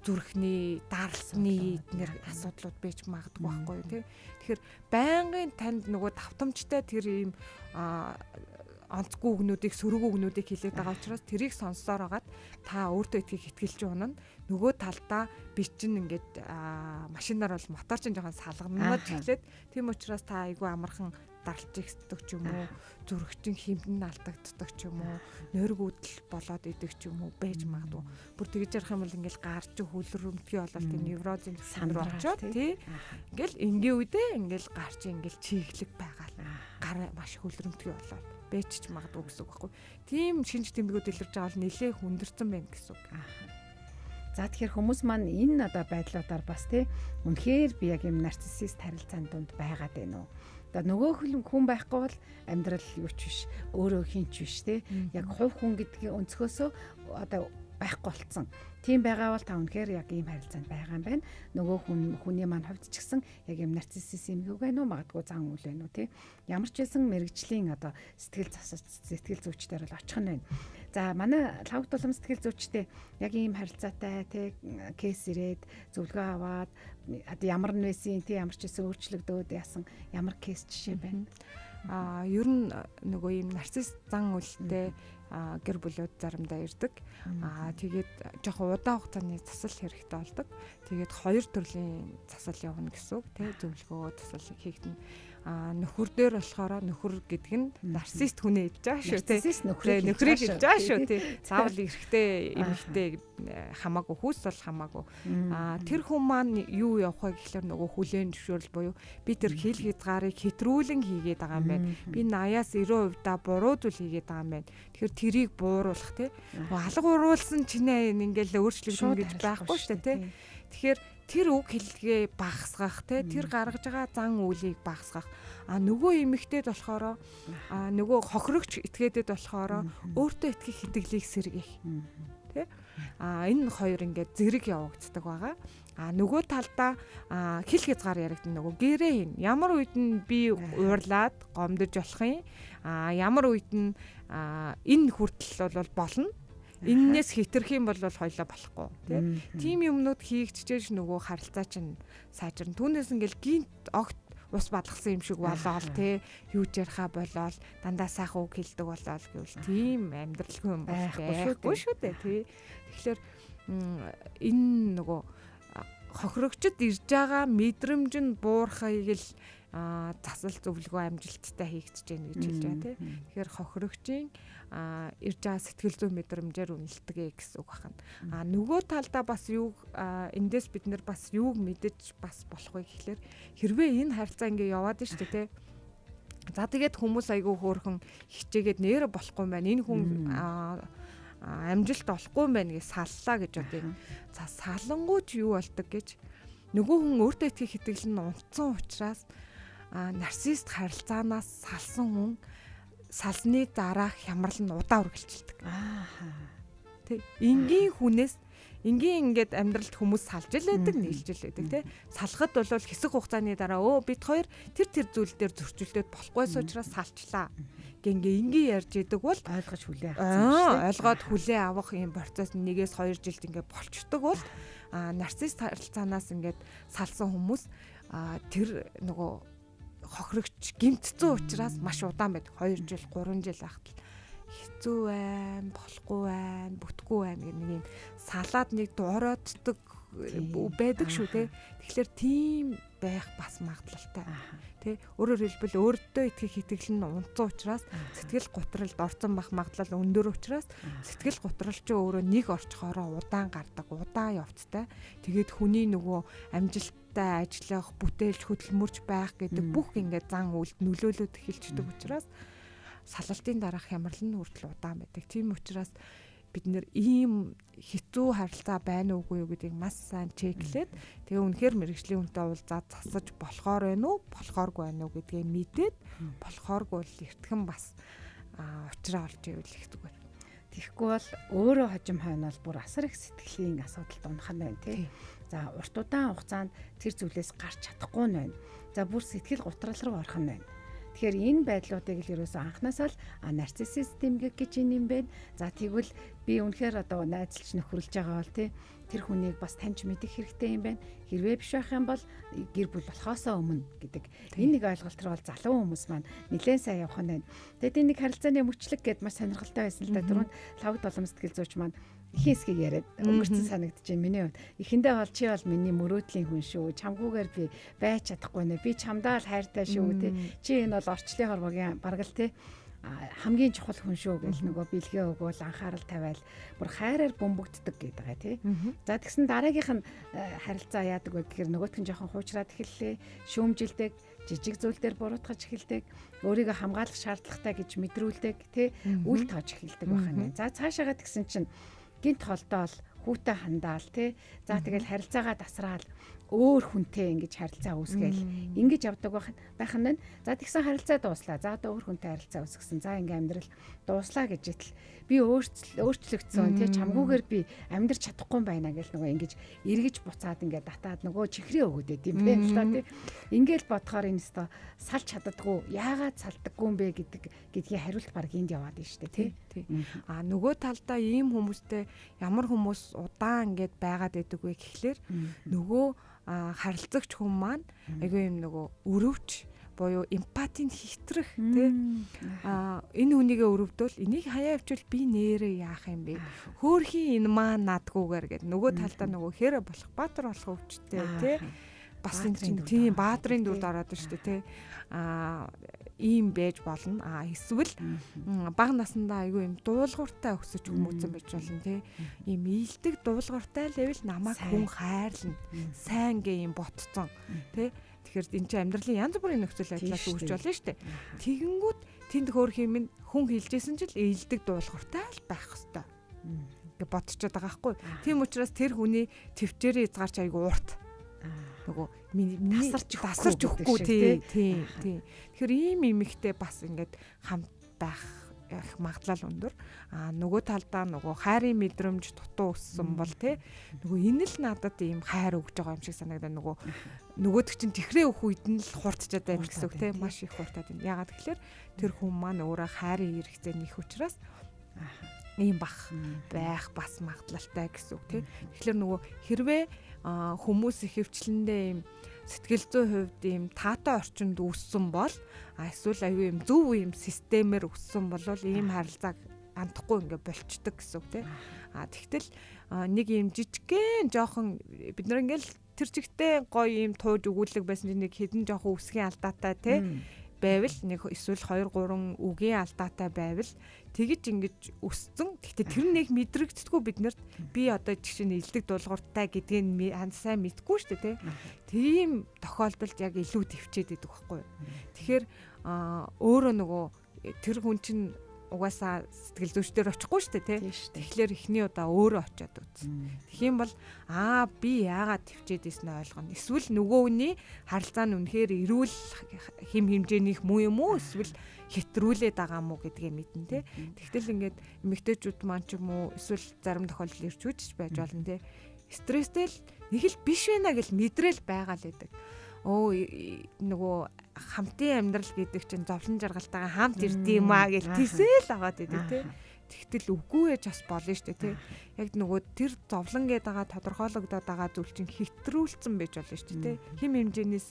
Зүрхний, даралсны нэр асуудлууд байж магадгүй байхгүй тий. Тэгэхээр байнгын танд нөгөө давтамжтай тэр ийм онцгүй үгнүүдийг сөрөг үгнүүдийг хэлээд байгаа учраас тэрийг сонссоор хагаад та өөртөө итгэх итгэлж унана. Нөгөө талдаа би чинь ингээд машинаар бол мотор чинь жоохон салганаж эхлээд тийм учраас та айгүй амархан даралж ихсдэг ч юм уу, зүрхчин хэмтэн алдагддаг ч юм уу, нойргүүдэл болоод идэг ч юм уу байж магадгүй. Бүр тэгж ярих юм бол ингээл гарч хөлрөмтгий болоод тийм неврозын сандруу очоод тий. Ингээл энгийн үедээ ингээл гарч ингээл чиглэг байгаа л гар маш хөлрөмтгий болоод байж ч магадгүй гэсэн үг байхгүй. Тийм шинж тэмдгүүд илэрж байгаа бол нэлээ хүндэрсэн байна гэсэн үг. За тэгэхээр хүмүүс маань энэ одоо байдлуудаар бас тий үнэхээр би яг юм нарциссист харилцаанд донд байгаад байна уу? Одоо нөгөө хүн байхгүй бол амьдрал юу ч биш, өөрөө хинч биш тий. Яг хувь хүн гэдгийг өнцгөөсөө одоо байхгүй болцсон. Тийм байгаа бол та үнэхээр яг ийм харилцаанд байгаа юм байна. Нөгөө хүний маань хувьд ч гэсэн яг юм нарциссизм юу гэнэ үү магадгүй зан үйл байна уу тий. Ямар ч байсан мэрэгжлийн одоо сэтгэл зүйчдэр бол очих нь байна. За манай лавгт улам сэтгэл зүйчтэй яг ийм харилцаатай тий кейс ирээд зөвлөгөө аваад ямар нь байсан тий ямар ч гэсэн өөрчлөгдөөд яасан ямар кейс жишээ байна. Ер нь нөгөө ийм нарцисс зан үйлтэй гэр бүлүүд заримдаа ирдэг. Тэгээд жоохон удаан хугацааны засал хэрэгтэй болдог. Тэгээд хоёр төрлийн засал явна гэсэн үг тий зөвлөгөө засал хийгдэн. Нөхөр дээр болохоор нөхөр гэдэг нь нарцист хүнээ хэлж байгаа шүү тий. Нөхрийг хэлж байгаа шүү тий. Заавал эрэгтэй эмэгтэй хамаагүй хүүс бол хамаагүй. Тэр хүн маань юу явах вэ гэхэлэр нөгөө хүлээн зөвшөөрөл буюу би тэр хил хязгаарыг хэтрүүлэн хийгээд байгаа юм байна. Би 80-аас 90% буруу зүйл хийгээд байгаа юм байна. Тэгэхээр тэрийг бууруулах тий. Алга уруулсан чинээ ингээл өөрчлөгдөн гэж байхгүй шүү тий. Тэгэхээр тэр үг хэллэгээ багасгах те тэр гаргаж байгаа зан үйлийг багасгах. Нөгөө эмэгтэйд болохоор нөгөө хохирогч этгээдэд болохоор өөртөө итгэх итгэлийг сэргийх. Тэ? Энэ хоёр ингээд зэрэг явагддаг байгаа. Нөгөө талдаа хил хязгаар яригдана нөгөө гэрээ хийн. Ямар үед нь би уурлаад гомдож болох юм. Ямар үед нь энэ хүртэл бол болно. Иннээс хитрэх юм бол хоёлоо болохгүй тийм юмнууд хийгдчихэж нөгөө харилцаа чинь сайжирна. Түүнээс ингээл гинт огт ус бадлахсан юм шиг болоод те юу ч ярихаа болоод дандаа сайхан үг хэлдэг болоод гэвэл тийм амьдралгүй юм байхгүй шүү дээ тий. Тэгэхээр энэ нөгөө хохирогчд ирж байгаа мэдрэмж нь буурахыг л засал зөвлөгөө амжилттай хийгдэж байна гэж хэлж байгаа тийм. Тэгэхээр хохирогчийн ирж байгаа сэтгэл зүйн мэдрэмжээр үнэлдэг гэсэн үг байна. Нөгөө талдаа бас юу эндээс бид нэр бас юуг мэдэж бас болох вэ гэхлээр хэрвээ энэ харилцаа ингэ яваад нь шүү дээ тийм. За тэгээд хүмүүс айгүй хөөрхөн хичээгээд нэр болохгүй юм байна. Энэ хүн амжилт олохгүй юм байна гэж саллаа гэж бодъё. За салангууч юу болдог гэж нөгөө хүн өөртөө итгэх итгэл нь унтсан учраас нарцист харилцаанаас салсан хүн салсны дараах хямрал нь удаа үргэлжилдэг. Тэ энгийн хүнээс ингээд амьдралд хүмүүс салж л байдаг, нийлж л байдаг тий. Салахад бол хэсэг хугацааны дараа бид хоёр тэр зүйл дээр зөрчилдөд болохгүйс учраас салчлаа. Ингээ ярьж идэг бол ойлгож хүлээ авсан. Ойлгоод хүлээ авах юм процесс 1-2 жилд ингээ болчдөг бол нарцист харилцаанаас ингээд салсан хүмүүс тэр нөгөө хохирогч гимтцэн учраас маш удаан байдаг. 2 жил 3 жил ахтал хэцүү байна, болохгүй байна, бүтггүй байна гэх нэг юм салаад нэг дуурайддаг байдаг шүү те. Тэгэхээр тийм байх бас магадлалтай. Тэ өөрөөр хэлбэл өөртөө итгэх итгэл нь унтсан учраас сэтгэл гутралд орсон бах магадлал өндөр учраас сэтгэл гутрал ч өөрөө нэг орчхороо удаан гардаг, удаан явцтай. Тэгээд хүний нөгөө амжилттай ажиллах, бүтээлч хөдөлмөрч байх гэдэг бүх ингээд зан үйлд нөлөөлөд эхэлждэг учраас салалтын дараах хямрал нь хүртэл удаан байдаг. Тийм учраас бид нэр ийм хэцүү харилцаа байна уугүй юу гэдгийг маш сайн чеклээд тэгээ үнэхээр мэрэгжлийн хүнтэй уулзаад засаж болохоор байна уу, болохооргүй байна уу гэдгийг мэдээд болохооргүй бол эртхэн бас уучраа олж ивэл их зүгээр. Тэгэхгүй бол өөрөө хожим хойно бол бүр асар их сэтгэлийн асуудалд унах нь байна тий. За урт удаан хугацаанд тэр зүйлээс гарч чадахгүй нь байна. За бүр сэтгэл гутрал руу орох нь байна. Тэгэхээр энэ байдлуудыг л ерөөсөө анханасаа л нарциссизм гэж юм байна. За тэгвэл би үнэхээр одоо найзлж нөхөрлж байгаа бол тэр хүнийг бас таньж мэдэх хэрэгтэй юм байна. Хэрвээ биш байх юм бол гэр бүл болохоосоо өмнө гэдэг энэ нэг ойлголт руу бол залуу хүмүүс маань нэлээд сайн явах нь байна. Тэгээд энэ нэг харилцааны мөчлөг гэдээ маш сонирхолтой байсан л да. Түрүүнд лавд улам сэтгэл зүйч маань ихээсгийг яриад өнгөрцөн санагдаж байна миний хувьд. Эхэндээ бол чи бол миний мөрөөдлийн хүн шүү. Чамгүйгээр би байж чадахгүй нэ. Би чамдаа л хайртай шүү тий. Чи энэ бол орчлын хорвогийн бараг л тий хамгийн чухал хүн шүү гэл нөгөө бэлгээ өгөөл анхаарал тавиал бүр хайраар бөмбөгддөг гэдэг байгаа тий. За тэгсэн дараагийнх нь харилцаа яадаг вэ гэхээр нөгөөх нь жоохон хуучраад эхэллээ. Шүүмжилдэг, жижиг зүйлдер буруутгаж эхэлдэг, өөрийгөө хамгаалах шаардлагатай гэж мэдрүүлдэг тий. Үл тоож эхэлдэг байна. За цаашаагаа тэгсэн чинь гинт холдоол хүүтэй хандаал тий. За тэгэл харилцаагаа тасраал өөр хүнтэй ингэж харилцаа үүсгээл ингэж явдаг байх нь. За тэгсэн харилцаа дууслаа. За одоо өөр хүнтэй харилцаа үүсгэсэн. За ингээм амьдрал дууслаа гэж итэл би өөрчлөгдсөн тий чамгүйгээр би амьдрч чадахгүй байна гэж нөгөө ингэж эргэж буцаад ингээд татаад нөгөө чихрээ өгөөд байт юм байна л да тий. Ингээл бодохоор энэ өстө салж чаддаггүй. Яагаад салдаггүй юм бэ гэдгийн хариулт баг энд яваад байна шүү дээ тий. Нөгөө талдаа ийм хүмүүстэй ямар хүмүүс удаан ингээд байгаад байдаг вэ гэхлээр нөгөө харилцагч хүн маань айгүй юм нөгөө өрөвч буюу эмпатийн хитрэх тий энэ хүнийгээ өрөвдвөл энийг хаяа явуул би нэрээ яах юм бэ хөөхий энэ маань надгүйгээр гэдэг нөгөө талдаа нөгөө хэрэг болох баатар болох өвчтэй тий бас энэ чинь тийм баатрын дүрд ороод шүү дээ тий ийм байж болно эсвэл бага насндаа айгүй юм дуулууртай өсөж хүмүүцэн байж болно тий ийм ийдэг дуулууртай л байвал намайг хүн хайрлна сайн гэ юм ботцсон тий тэгэхээр энэ чинь амьдралын янз бүрийн нөхцөл байдлаас үүрч болно шүү дээ тэгэнгүүт тэнд хөөх юм хүн хэлжсэн ч л ийдэг дуулууртай л байх хэвээр гэж бодчиход байгаа байхгүй тийм учраас тэр хүний төвчээрээ хязгаарч айгүй урт нөгөө тасарч өгөхгүй тий. Тэгэхээр ийм эмэгтэй бас ингээд хамт байх магадлал өндөр. Нөгөө талдаа нөгөө хайрын мэдрэмж дутуу өссөн бол тий. Нөгөө энэ л надад ийм хайр өгж байгаа юм шиг санагдаа нөгөөдөг чинь тэхрээ өгөх үед нь л хурдчаад байна гэсэн үг тий. Маш их хурдаад байна. Ягаад гэвэл тэр хүн маань өөрөө хайрын хэрэгцээ нэх учраас ийм байх бас магадлалтай гэсэн үг тий. Тэгэхээр нөгөө хэрвээ хүмүүс ихэвчлэндээ ийм сэтгэл зүйн хувьд ийм таатай орчинд үүссэн бол эсвэл аюу ийм зөв ийм системээр өссөн бол ийм харилцааг андахгүй ингээ болчдөг гэсэн үг тий. Тэгтэл нэг ийм жижигхэн жоохон бид нар ингээл тэр чигтээ гоё ийм тууж өгүүлэг байсан чинь нэг хэдэн жоохон үсгийн алдаатай тий байвал нэг эсвэл 2 3 үгийн алдаатай байвал тэгэж ингэж өссөн. Гэхдээ тэр нэг мэдрэгддэггүй биднэрт би одоо жишээ нь илдэг дуулууртай гэдгийг сайн мэдгүй шүү дээ тийм тохиолдолд яг илүү төвчээд идэх байхгүй. Тэгэхээр өөрөө нөгөө тэр хүн чинь угаасаа сэтгэл зүйчдэр очихгүй шүү дээ Тийм тий. шүү дээ. Тэгэхээр эхний удаа өөрөө очиод үз. Тэгэх юм бол би яагаад төвчээд ирснээ ойлгоно. Эсвэл нөгөө хүний харилцаа нь үнэхээр эрүүл хим хэмжээнийх муу юм уу эсвэл хэтрүүлээд байгаа мó гэдгээ мэднэ тий. Тэгтэл ингээд эмэгтэйчүүд маань ч юм уу эсвэл зарим тохиолдолд ирч үжиж байж болно тий. Стресстэй л нэг л биш байна гэж мэдрээл байгаа л байдаг. Нөгөө хамтын амьдрал гэдэг чинь зовлон жаргалтайгаа хамт ирдэм маа гэж тийсэл агаад байдаг тий. Тэгтэл үгүй ээж бас болно шүү дээ тий. Яг нөгөө тэр зовлон гэдэг байгаа тодорхойлогдоод байгаа зүйл чинь хэтрүүлсэн байж болно шүү дээ тий. Хим хэмжээнээс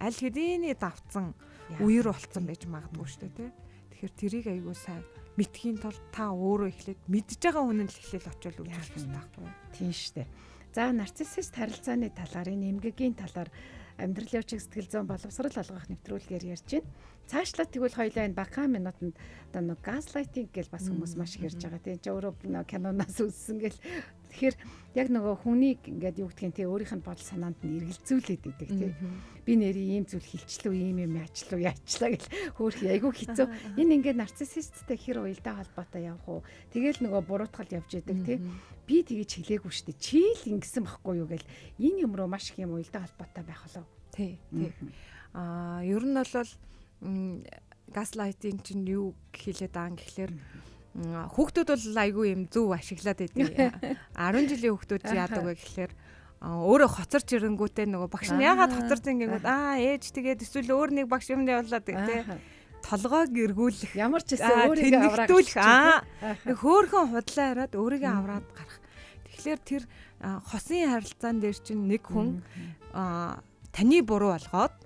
аль хэдийн давцсан үер болцсон байж магадгүй шүү дээ тий. Тэгэхээр тэрийг айгүй сайн мэдхийн тулд та өөрөө эхлээд мэдж байгаа хүн нь л эхлээл очиод үзэх хэрэгтэй байхгүй юу? Тийм шүү дээ. За нарциссист харилцааны талаар энэ эмгэгийн талаар амьдралын хүчийг сэтгэл зүйн боловсрол олгох нэвтрүүлгээр ярьж байна. Цаашлаад тэгвэл хоёлаа энэ багахан минутанд одоо нэг газлайтинг гэж бас хүмүүс маш их ярьж байгаа. Тийм ч өөрөө киноноос үзсэн гэл. Тэгэхээр яг нөгөө хүнийг ингээд юу гэдгийг тий өөрийнх нь бодол санаанд нь эргэлзүүлээд идэг тий. Би нэрийн ийм зүйл хэлчлүү, ийм юм яачлаа гэл хөөх айгүй хэцүү. Энэ ингээд нарциссисттэй хэр уялдаа холбоотой явах уу? Тэгэл нөгөө буруутгал явж идэг тий. Би тэгэж хэлээгүй шүү дээ. Чи л ингэсэн байхгүй юу гэл энэ юм руу маш их юм уялдаа холбоотой байх болов. Тий. Ер нь бол газлайтинг чинь юу хэлээд байгаа юм гэхэлэр хүүхдүүд бол айгүй юм зөв ашиглаад байдаг. 10 жилийн хүүхдүүд яадаг вэ гэхэлэр өөрөө хоцорч ирэнгүүтээ нөгөө багш нь яагаад хоцорч ингэнгүүт ээж тэгээд эсвэл өөр нэг багш юм явуулаад тий. Толгойг эргүүлэх ямар ч гэсэн өөрийгөө аврах хөөхөн худлаа хараад өөрийгөө авраад гарах. Тэгэхээр тэр хосын харилцаан дээр чинь нэг хүн таны буруу болгоод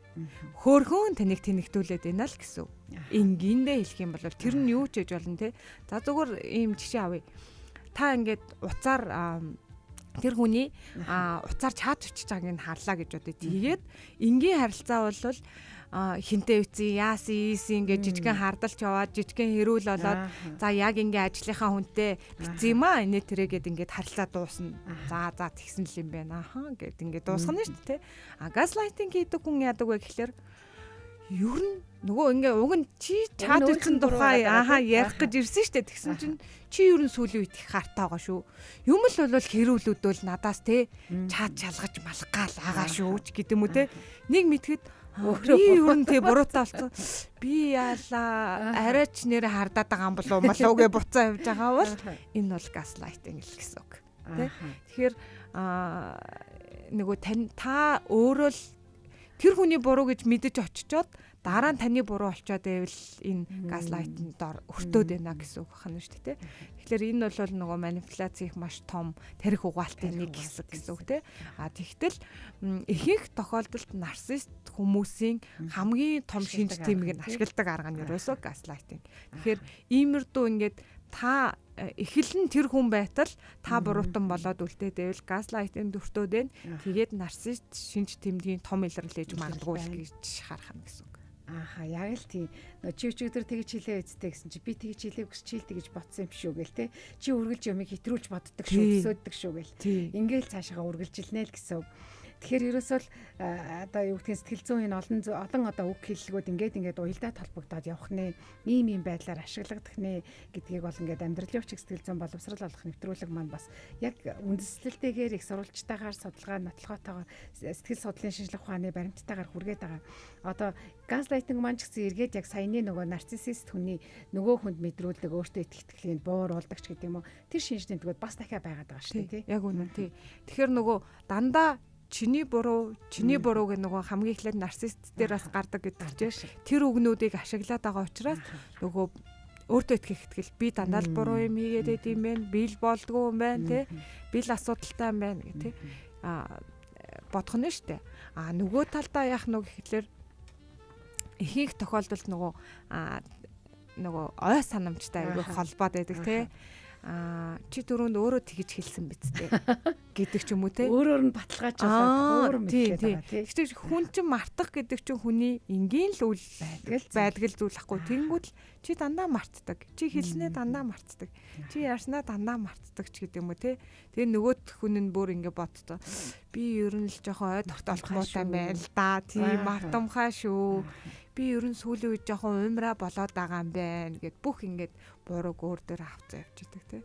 хөөхөн таныг тэнэгтүүлээд байна л гэсэн. Энгийндээ хэлэх юм бол тэр нь юу ч хийж болно те. За зүгээр ийм жишээ авъя. Та ингээд уцаар тэр хүний уцаар чат бичиж байгааг нь харлаа гэж бодъё. Тэгээд энгийн харилцаа бол хинтээ үгүй яасан ингээд жижигхэн хардалч яваад жижигхэн хэрүүл болоод за яг ингээд ажлынхаа хүнтэй бицсэн юм аа инээ тэрэгээд ингээд харилцаа дуусна. За тэгсэн л юм байна. Гэд ингээд дуусгана шүү дээ. Газлайтинг хийдэг хүн яадаг вэ гэхэлэр ер нь нөгөө ингээ уг нь чи чат үтсэн тухай ярих гэж ирсэн шүү дээ. Тэгсэн чинь чи ер нь сүүлийн үед их хартаа байгаа шүү. Юм л бол хэрүүлүүд бол надаас те чат шалгаж малгаал агаа шүү гэдэг юм уу те. Нэг мэдхэд би ер нь те буруутай болсон. Би яалаа арайч нэрэ хардаад байгаа юм болов уу гэж буцаа явж байгаа бол энэ бол газлайтинг л гэсэн үг. Тэгэхээр нөгөө та өөрөө л тэр хүний буруу гэж мэдэж очичоод дараа нь таны буруу болчоод байвал энэ газлайтанд өртөөд байна гэсэн үг байна шүү дээ. Тэгэхээр энэ бол нөгөө манипуляц их маш том тарих угаалтын нэг хэсэг гэсэн үг те. Тэгтэл ихэнх тохиолдолд нарцисст хүмүүсийн хамгийн том шинж тэмдэг нь ашигладаг арга нь ерөөсөө газлайтинг. Тэгэхээр иймэрдүү ингээд та эхлэн тэр хүн байтал та буруутан болоод үлдээдэвэл газлайтинг өртөөд байна. Тэгээд нарцисст шинж тэмдгийн том илэрлэж магадгүй гэж харах нь гэсэн үг. Яг л тийм. Чи өчигдөр тэгж хэлээ үсттэй гэсэн чи би тэгж хэлээг чи л тэгж бодсон юм шүү гээл те. Чи үргэлж юмыг хэтрүүлж боддог шүү, төсөөддөг шүү гээл. Ингээл цаашаа үргэлжилнэ л гэсэн үг. Тэгэхээр ерөөсөө л одоо юу гэдгийг сэтгэл зүйн олон одоо үг хэллэгүүд ингээд уялдаа толбогдоод явах нэ, ийм байдлаар ашиглагдах нэ гэдгийг бол ингээд амьдралын хүчийг сэтгэл зүйн боловсрол олох нэвтрүүлэг маань бас яг үндэслэлтэйгээр их сурвалжтайгаар судалгаа нотолгоотойгоор сэтгэл судлалын шинжилгээ ухааны баримттайгаар хүргээд байгаа. Одоо газлайтинг маань ч гэсэн эргээд яг саяны нөгөө нарциссист хүний нөгөө хүнд мэдрүүлдэг өөртөө итгэхийг бууруулдаг ч гэдэг юм уу. Тэр шинж тэмдгүүд бас дахиад байгаад байгаа шүү дээ тий. Яг үнэн тий. Тэгэхээр нөгөө дандаа чиний буруу гэх нөгөө хамгийн эхлээд нарцисст дээр бас гардаг гэдэг чинь тэр үгнүүдийг ашиглаад байгаа учраас нөгөө өөртөө итгэл би дандаа л буруу юм хийгээд байд юм байна. Би л болдгоо юм байна тий. Би л асуудалтай юм байна гэх тий. Бодох нь штэ. Нөгөө талдаа яах нүг гэхэлэр ихэнх тохиолдолд нөгөө ой санамжтай айгүй холбоод байдаг тий. Чи түрүүнд өөрөө тэгж хэлсэн биз дээ гэдэг ч юм уу те өөрөөр нь баталгааж болоод тийм тийм хүн чинь мартах гэдэг чинь хүний энгийн л үйл байдгал зүйл ахгүй тэнгүүд л чи дандаа мартдаг чи хэлснээ дандаа мартдаг чи яарснаа дандаа мартдаг ч гэдэг юм уу те тэгээ нөгөөд хүн нь бүр ингэ боддоо би ер нь л жоохон ой тогтоолох муутай байл да тийм мартамхаа шүү би ер нь сүүлийн үед жоохон уймраа болоод байгаа юм байна гэд бүх ингээд бурууг өөр дээр авцаа явчихдаг тий.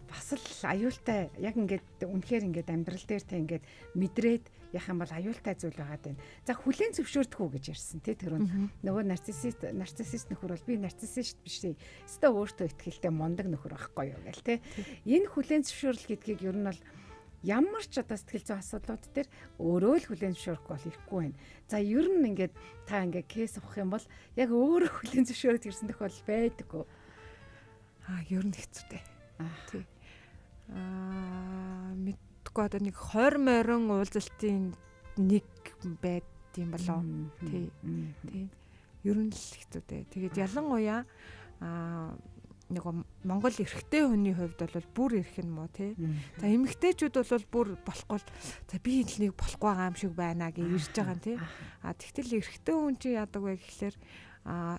Бас л аюултай яг ингээд үнэхээр ингээд амьдрал дээр та ингээд мэдрээд яах юм бол аюултай зүйл байгаад байна. За хүлээн зөвшөөрдөг үү гэж ярьсан тий тэр нөгөө нарциссист нөхөр бол би нарциссист биш. Өстө өөртөө ихтэй мундаг нөхөр байхгүй юу гэл тий. Энэ хүлээн зөвшөөрөл гэдгийг ер нь бол ямар ч одоо сэтгэл зүйн асуудлууд дээр өөрөө л хүлээн зөвшөөрөхгүй бол ирэхгүй байна. За ер нь ингээд та ингээд кейс авах юм бол яг өөрөө хүлээн зөвшөөрөд ирсэн тохиолдол байдаг уу? Ер нь хэцүүтэй. Тий. Мэдгүй одоо нэг 20 морин уулзалтын нэг байд юм болоо. Тий. Ер нь л хэцүүтэй. Тэгээд ялангуяа нэг Монгол эрэгтэй хүний хувьд бол бүр эрх нь муу тий. За эмэгтэйчүүд бол бүр болохгүй за би л нэг болохгүй байгаа юм шиг байна гэж ирж байгаа юм тий. Тэгтэл эрэгтэй хүн чи яадаг вэ гэхэлэр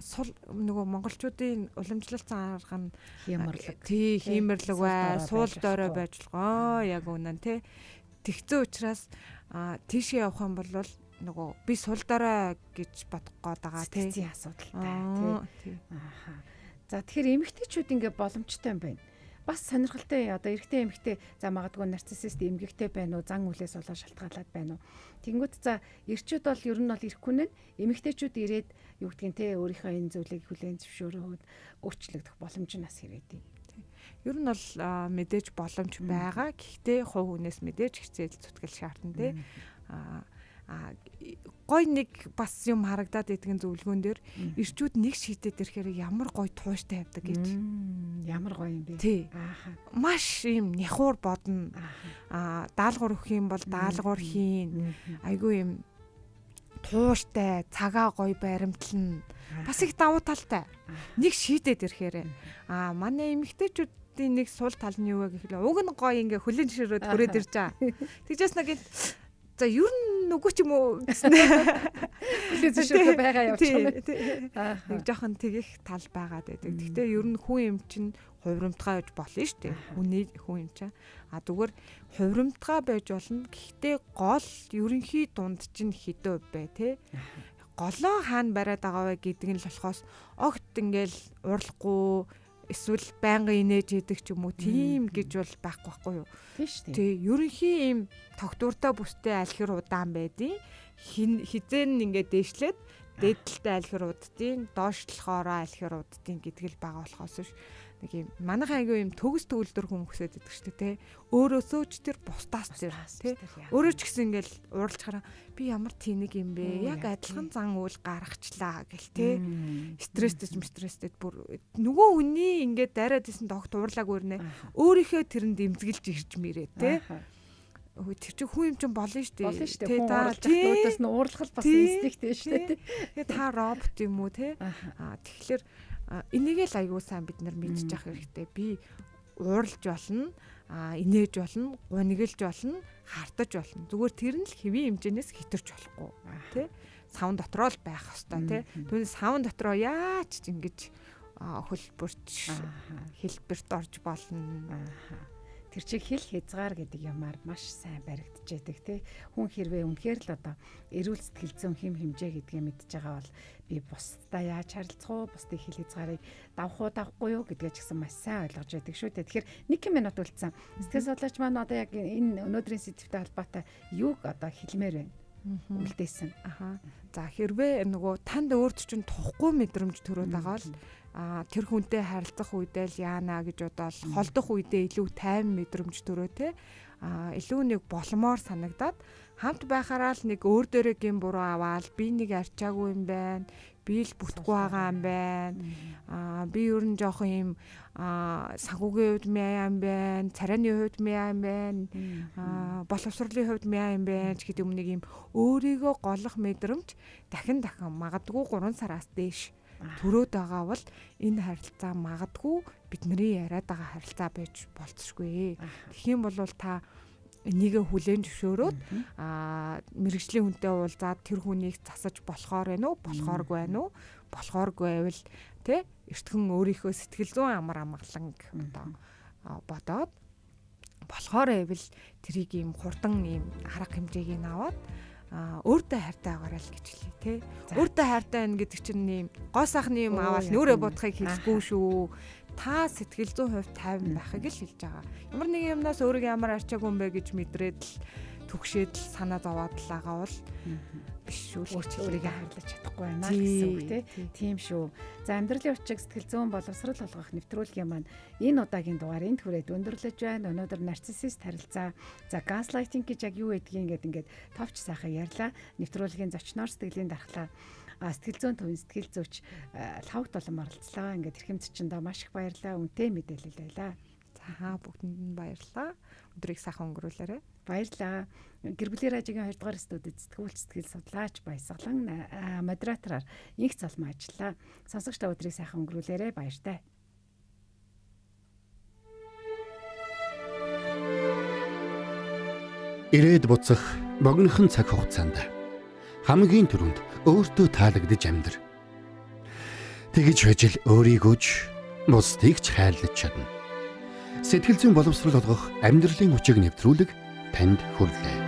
сул нөгөө монголчуудын уламжлалцсан арга нь хиймэрлэг бай, суул дорой байж байгаа яг үнэн тий. Тэгцэн учраас тийшээ явах юм бол нөгөө би сул дорой гэж бодох гээд байгаа тий. Сэтгцийн асуудалтай тий. За тэгэхээр эмэгтэйчүүд ингээ боломжтой юм байна. Бас сонирхолтой одоо эрэгтэй эмэгтэй за магадгүй нарциссист эмгэгтэй байна уу, зан үлээс болоо шалтгаалаад байна уу. Тэнгүүд за эрчүүд бол ер нь бол ирэхгүй нэ эмэгтэйчүүд ирээд юу гэдгийг те өөрийнхөө энэ зүйлийг хүлээн зөвшөөрөөд өөрчлөгдөх боломж нь бас ирээдээ. Ер нь бол мэдээж боломж байгаа. Гэхдээ хувь хүнээс мэдээж хичээл зүтгэл шаардна те. Гой нэг бас юм харагдаад идэгэн зөвлөгөөн дээр ирчүүд нэг шийдээд ирэхээр ямар гой тууштай явдаг гэж. Ямар гоё юм бэ? Тий. Маш юм няхуур бодно. Даалгавар өгөх юм бол даалгавар хийн. Айгүй юм тууштай, цагаа гоё баримтлна. Бас их давуу талтай. Нэг шийдээд ирэхээр манай эмэгтэйчүүдийн нэг сул тал нь юу вэ гэхэл уг нь гоё ингээ хүлэн зөвшөөрөд хүрээд ирж байгаа. Тэгжээс нэг за ер нь үгүй ч юм уу гэсэн. Хүлээн зөвшөөрөх байгаа явчихна. Нэг жоохон тэгэх тал байгаад байдаг. Гэхдээ ер нь хүн юм чинь хувирамтгай байж болно шүү дээ. Хүн юм чинь. Зүгээр хувирамтгай байж болно. Гэхдээ гол ерөнхий дунд чинь хэдөө бай тээ. Голоо хаана бариад байгаа вэ гэдэг нь л болохоос огт ингээл уурлахгүй эсвэл байнгын инээж идэг ч юм уу тийм гэж бол байхгүй юу. Тийш тийм. Тий, ерөнхий ийм тогтвортой бүстэй альхир удаан байдیں۔ Хизээ нь ингээд дээшлээд дээдэлтэй альхир уддیں۔ Доошлохоороо альхир уддیں гэдэг л байгаа болохоос ш. Нэг юм манайх айгүй юм төгс төгөлдөр хүн хөсөд идэг шүү дээ, тэ. Өөрөөсөө ч тэр бусдаас тэр тэ. Өөрөө ч гэсэн ингээл уралж хараа би ямар тэнэг юм бэ? Яг адилхан зан үйл гаргачлаа гэл тэ. Стресстэй бүр нөгөө хүний ингээд дайраад исэн тогт уурлаагүй нэ. Өөрийнхөө тэрэнд имзгэлж ирж мэрээ тэ. Тэр чинь хүн юм чинь болно шүү дээ. Болно шүү дээ. Хүн ууралж байгаа өөдөөс нь уурлах бас инстинкт дээ шүү дээ. Тэгээ та робот юм уу те? Тэгэхээр энийг л аягүй сайн бид нар мэдчих хэрэгтэй. Би ууралж болно, инээж болно, гунигэлж болно, хартаж болно. Зүгээр тэр нь л хэвийн хэмжээнээс хитэрч болохгүй те? Савн дотроо л байх хэвээр те? Түүний савн дотроо яаж ч ингэж хөлбөрч хэлбэрт орж болно. Тэр чиг хэл хязгаар гэдэг юмар маш сайн баригдчихэдэг тий. Хүн хэрвээ үнэхээр л одоо эрүүл сэтгэл зүйн хэм хэмжээ гэдгээ мэдж байгаа бол би бусдаа яаж харилцах уу, бусдын хэл хязгаарыг давах уу, давахгүй юу гэдгээ ч гэсэн маш сайн ойлгож байдаг шүү дээ. Тэгэхээр 1 минут үлдсэн. Сэтгэл судлаач маань одоо яг энэ өнөөдрийн сэдвтэй холбоотой юуг одоо хэлмээр байна? Үлдээсэн. За хэрвээ нөгөө танд өөрт чинь тухгүй мэдрэмж төрөөд байгаа бол тэр хүнтэй харилцах үедээ л яана гэж бодоод холдох үедээ илүү тайван мэдрэмж төрөө те илүү нэг боломоор санагдаад хамт байхаараа л нэг өөр дөрөө гин буруу аваад би нэг арчаагүй юм байна. Би л бүтэхгүй байгаа юм байна. Би ер нь жоохон юм санхүүгийн хувьд мяа юм байна. Царайны хувьд мяа юм байна. Боловсролын хувьд мяа юм байна ч гэдэг юм нэг юм өөрийгөө голох мэдрэмж дахин магадгүй 3 сараас дээш төрөөд байгаа бол энэ харилцаа магадгүй бидний яриад байгаа харилцаа байж болцсохгүй. Тэгэх юм бол та энийг хүлээн зөвшөөрөөд мэрэгжлийн хүнтэй уулзаад тэр хүнийг засаж болохоор байна уу, болохооргүй байна уу? Болохооргүй байвал тэ эртхэн өөрийнхөө сэтгэл зүйн амар амгалан одоо бодоод болохоор байвал тэрийг ийм хурдан ийм арга хэмжээг нь аваад өөртөө хайртай байгаарай л гэж хэлье тий. Өөртөө хайртай байна гэдэг чинь нэм гоо сайхны юм аваад нүрээ бодохыг хэлэхгүй шүү. Та сэтгэл 100% тайван байхыг л хэлж байгаа. Ямар нэг юмнаас өөрийгөө ямар арчаагүй юм бэ гэж мэдрээд л түгшээд л санаа зовоод л байгаа бол биш шүү. Өөрийгөө харлаж чадахгүй байна гэсэн үг тийм шүү. За амьдралын учиг сэтгэл зүйн боловсрал олгох нэвтрүүлгийн маань энэ удаагийн дугаар энд хүрээд өндөрлөж байна. Өнөөдөр нарциссист харилцаа, за газлайтинг гэж яг юу гэдгийг ингээд товч сайхан ярьлаа. Нэвтрүүлгийн зочноор сэтгэлийн дархлаа сэтгэл зүйн төвийн сэтгэл зүйч лавг толон оролцлоо. Ингээд эрхэмзчэндээ маш их баярлалаа. Үнэтэй мэдээлэл байлаа. За бүгдэнд нь баярлалаа. Өдрийг сайхан өнгөрүүлээрэй. Баярлалаа. Гэр бүлийн радиогийн 2 дугаар студид сэтгүүлч сэтгэл судлаач Баясгалан модератораар инх залмаа ажиллаа. Сонсогч та өдрийг сайхан өнгөрүүлээрэй. Баяртай. Ирээд буцах богинохон цаг хугацаанд хамгийн түрүүнд өөртөө таалагдж амьдр. Тэгж байж л өөрийгөөч бусдыг ч хайрлаж чадна. Сэтгэл зүйн боловсрол олгох амьдралын хүчийг нэвтрүүлэг танд хүрлээ.